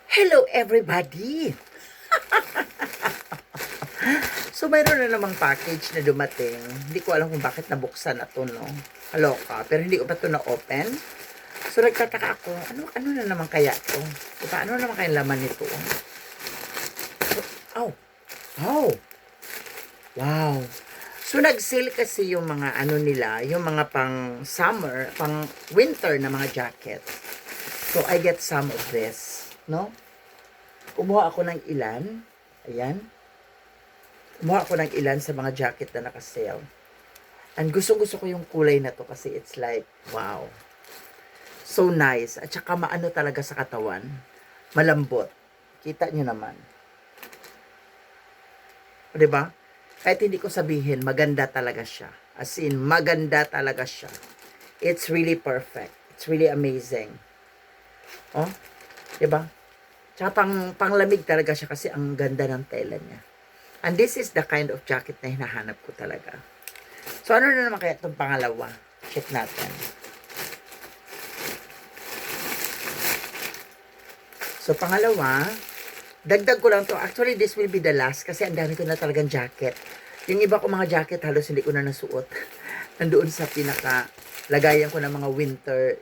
Hello everybody! So mayroon na namang package na dumating. Hindi ko alam kung bakit nabuksan na to, no? Kaloka. Pero hindi ko pa to na-open. So nagtataka ako, ano na naman kaya to? Diba? Ano naman kaya laman nito? So, oh! Wow! So nag-sale kasi yung mga ano nila, yung mga pang summer, pang winter na mga jacket. So I get some of this, no? Kumuha ako ng ilan. Ayan. Kumuha ako ng ilan sa mga jacket na naka-sale. And gustong-gusto ko yung kulay na to kasi it's like, wow. So nice. At saka maano talaga sa katawan. Malambot. Kita nyo naman. O, diba? Kahit hindi ko sabihin, maganda talaga siya. As in, maganda talaga siya. It's really perfect. It's really amazing. Oh, diba? Tsaka panglamig talaga siya kasi ang ganda ng tela niya. And this is the kind of jacket na hinahanap ko talaga. So, ano na naman kaya itong pangalawa? Check natin. So, pangalawa, dagdag ko lang to. Actually, this will be the last kasi ang dami ko na talagang jacket. Yung iba ko mga jacket, halos hindi ko na nasuot. Nandoon sa lagayan ko ng mga winter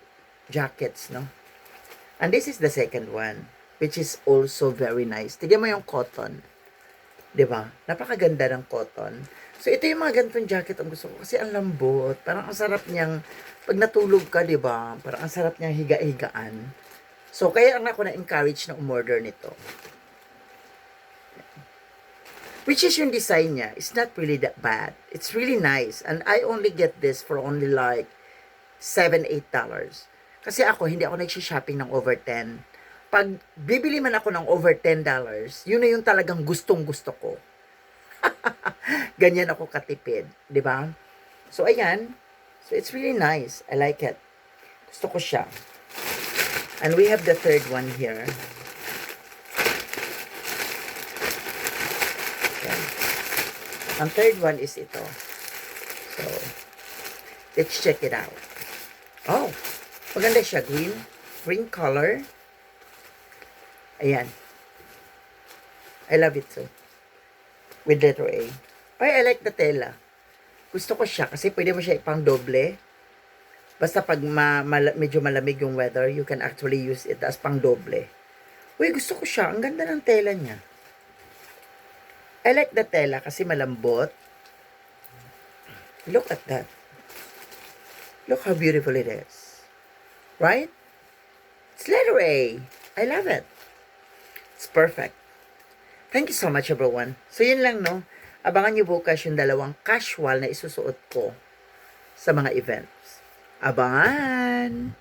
jackets, no? And this is the second one, which is also very nice. Tignan mo yung cotton. 'Di ba? Napakaganda ng cotton. So, ito yung mga ganitong jacket ang gusto ko. Kasi ang lambot. Parang ang sarap niyang, pag natulog ka, 'di ba? Parang ang sarap niyang higa-higaan. So, kaya ako na-encourage na umorder nito. Which is yung design niya. It's not really that bad. It's really nice. And I only get this for only like $7-8. Kasi ako, hindi ako nag-shopping ng over 10. Pag bibili man ako ng over $10, yun na yung talagang gustong-gusto ko. Ganyan ako katipid. 'Di ba? So, ayan. So, it's really nice. I like it. Gusto ko siya. And we have the third one here. Okay. Ang third one is ito. So, let's check it out. Oh, maganda siya. Green color. Ayan. I love it too. With letter A. I like the tela. Gusto ko siya kasi pwede mo siya ipang doble. Basta pag medyo malamig yung weather, you can actually use it as pang doble. Uy, gusto ko siya. Ang ganda ng tela niya. I like the tela kasi malambot. Look at that. Look how beautiful it is. Right? It's letter A. I love it. It's perfect. Thank you so much, everyone. So, yun lang, no? Abangan nyo bukas yung dalawang casual na isusuot ko sa mga events. Abangan!